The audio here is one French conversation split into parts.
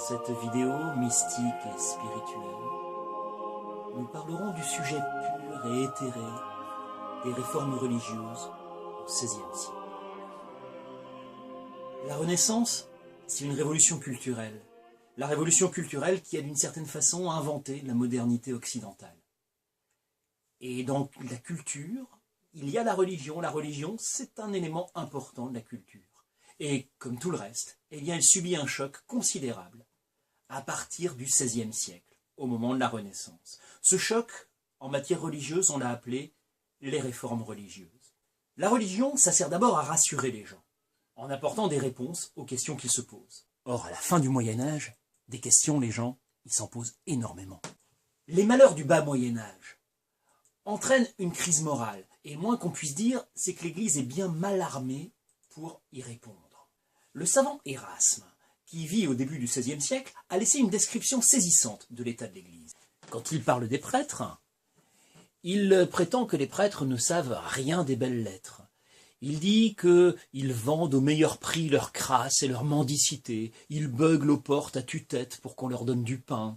cette vidéo mystique et spirituelle, nous parlerons du sujet pur et éthéré des réformes religieuses au XVIe siècle. La Renaissance, c'est une révolution culturelle. La révolution culturelle qui a d'une certaine façon inventé la modernité occidentale. Et dans la culture, il y a la religion. La religion, c'est un élément important de la culture. Et comme tout le reste, elle subit un choc considérable à partir du XVIe siècle, au moment de la Renaissance. Ce choc, en matière religieuse, on l'a appelé les réformes religieuses. La religion, ça sert d'abord à rassurer les gens, en apportant des réponses aux questions qu'ils se posent. Or, à la fin du Moyen-Âge, des questions, les gens, ils s'en posent énormément. Les malheurs du bas Moyen-Âge entraînent une crise morale, et le moins qu'on puisse dire, c'est que l'Église est bien mal armée pour y répondre. Le savant Érasme, qui vit au début du XVIe siècle, a laissé une description saisissante de l'état de l'Église. Quand il parle des prêtres, il prétend que les prêtres ne savent rien des belles lettres. Il dit qu'ils vendent au meilleur prix leur crasse et leur mendicité. Ils beuglent aux portes à tue-tête pour qu'on leur donne du pain.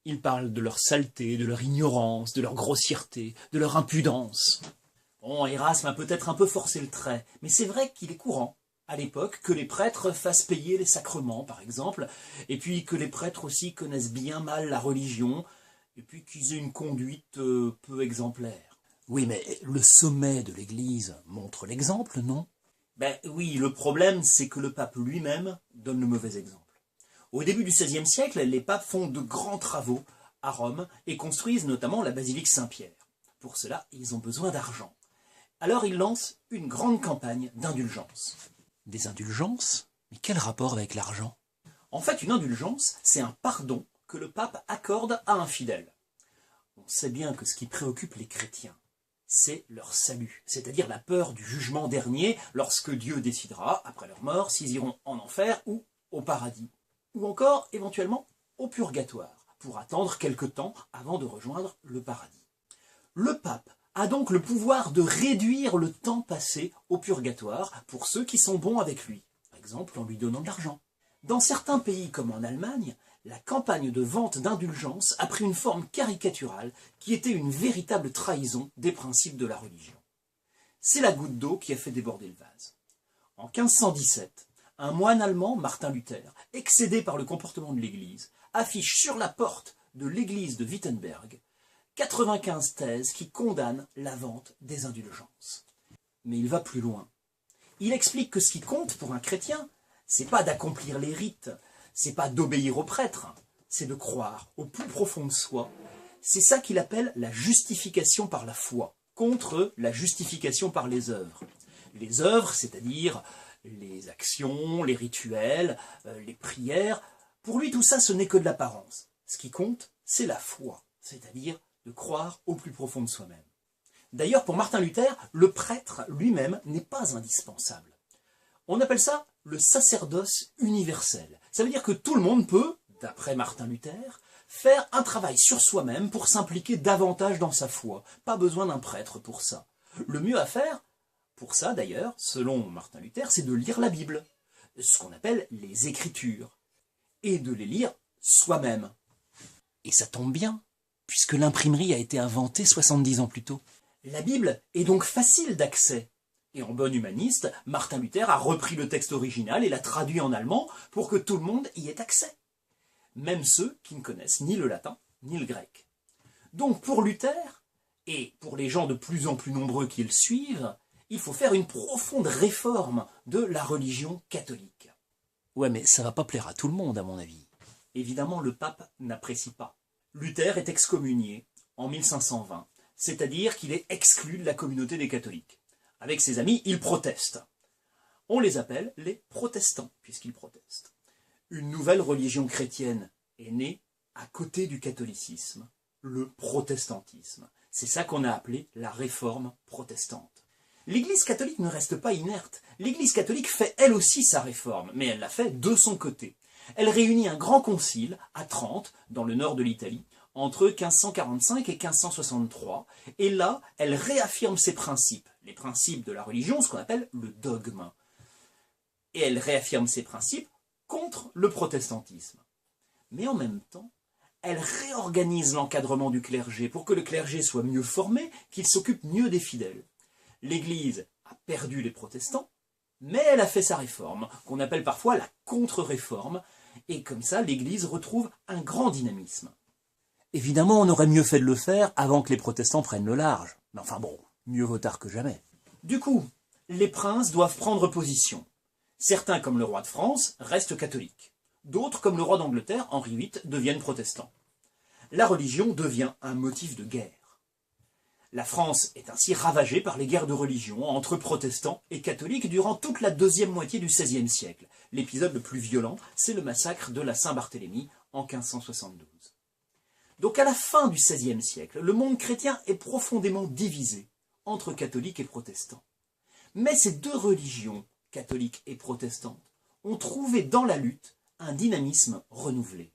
Il parle de leur saleté, de leur ignorance, de leur grossièreté, de leur impudence. Bon, Érasme a peut-être un peu forcé le trait, mais c'est vrai qu'il est courant, à l'époque, que les prêtres fassent payer les sacrements, par exemple, et puis que les prêtres aussi connaissent bien mal la religion, et puis qu'ils aient une conduite peu exemplaire. Oui, mais le sommet de l'Église montre l'exemple, non? Ben oui, le problème, c'est que le pape lui-même donne le mauvais exemple. Au début du XVIe siècle, les papes font de grands travaux à Rome et construisent notamment la basilique Saint-Pierre. Pour cela, ils ont besoin d'argent. Alors ils lancent une grande campagne d'indulgence. Des indulgences? Mais quel rapport avec l'argent? En fait, une indulgence, c'est un pardon que le pape accorde à un fidèle. On sait bien que ce qui préoccupe les chrétiens, c'est leur salut, c'est-à-dire la peur du jugement dernier lorsque Dieu décidera, après leur mort, s'ils iront en enfer ou au paradis, ou encore, éventuellement, au purgatoire, pour attendre quelque temps avant de rejoindre le paradis. Le pape a donc le pouvoir de réduire le temps passé au purgatoire pour ceux qui sont bons avec lui, par exemple en lui donnant de l'argent. Dans certains pays comme en Allemagne, la campagne de vente d'indulgence a pris une forme caricaturale qui était une véritable trahison des principes de la religion. C'est la goutte d'eau qui a fait déborder le vase. En 1517, un moine allemand, Martin Luther, excédé par le comportement de l'Église, affiche sur la porte de l'église de Wittenberg 95 thèses qui condamnent la vente des indulgences. Mais il va plus loin. Il explique que ce qui compte pour un chrétien, c'est pas d'accomplir les rites, c'est pas d'obéir aux prêtres, c'est de croire au plus profond de soi. C'est ça qu'il appelle la justification par la foi, contre la justification par les œuvres. Les œuvres, c'est-à-dire les actions, les rituels, les prières, pour lui tout ça ce n'est que de l'apparence. Ce qui compte, c'est la foi, c'est-à-dire de croire au plus profond de soi-même. D'ailleurs, pour Martin Luther, le prêtre lui-même n'est pas indispensable. On appelle ça le sacerdoce universel. Ça veut dire que tout le monde peut, d'après Martin Luther, faire un travail sur soi-même pour s'impliquer davantage dans sa foi. Pas besoin d'un prêtre pour ça. Le mieux à faire, pour ça d'ailleurs, selon Martin Luther, c'est de lire la Bible, ce qu'on appelle les Écritures, et de les lire soi-même. Et ça tombe bien, puisque l'imprimerie a été inventée 70 ans plus tôt. La Bible est donc facile d'accès. Et en bon humaniste, Martin Luther a repris le texte original et l'a traduit en allemand pour que tout le monde y ait accès. Même ceux qui ne connaissent ni le latin ni le grec. Donc pour Luther, et pour les gens de plus en plus nombreux qui le suivent, il faut faire une profonde réforme de la religion catholique. Ouais, mais ça va pas plaire à tout le monde, à mon avis. Évidemment, le pape n'apprécie pas. Luther est excommunié en 1520, c'est-à-dire qu'il est exclu de la communauté des catholiques. Avec ses amis, il proteste. On les appelle les protestants, puisqu'ils protestent. Une nouvelle religion chrétienne est née à côté du catholicisme, le protestantisme. C'est ça qu'on a appelé la réforme protestante. L'Église catholique ne reste pas inerte. L'Église catholique fait elle aussi sa réforme, mais elle l'a fait de son côté. Elle réunit un grand concile à Trente, dans le nord de l'Italie, entre 1545 et 1563, et là, elle réaffirme ses principes, les principes de la religion, ce qu'on appelle le dogme. Et elle réaffirme ses principes contre le protestantisme. Mais en même temps, elle réorganise l'encadrement du clergé pour que le clergé soit mieux formé, qu'il s'occupe mieux des fidèles. L'Église a perdu les protestants, mais elle a fait sa réforme, qu'on appelle parfois la contre-réforme, et comme ça l'Église retrouve un grand dynamisme. Évidemment, on aurait mieux fait de le faire avant que les protestants prennent le large. Mais enfin bon, mieux vaut tard que jamais. Du coup, les princes doivent prendre position. Certains, comme le roi de France, restent catholiques. D'autres, comme le roi d'Angleterre, Henri VIII, deviennent protestants. La religion devient un motif de guerre. La France est ainsi ravagée par les guerres de religion entre protestants et catholiques durant toute la deuxième moitié du XVIe siècle. L'épisode le plus violent, c'est le massacre de la Saint-Barthélemy en 1572. Donc à la fin du XVIe siècle, le monde chrétien est profondément divisé entre catholiques et protestants. Mais ces deux religions, catholiques et protestantes, ont trouvé dans la lutte un dynamisme renouvelé.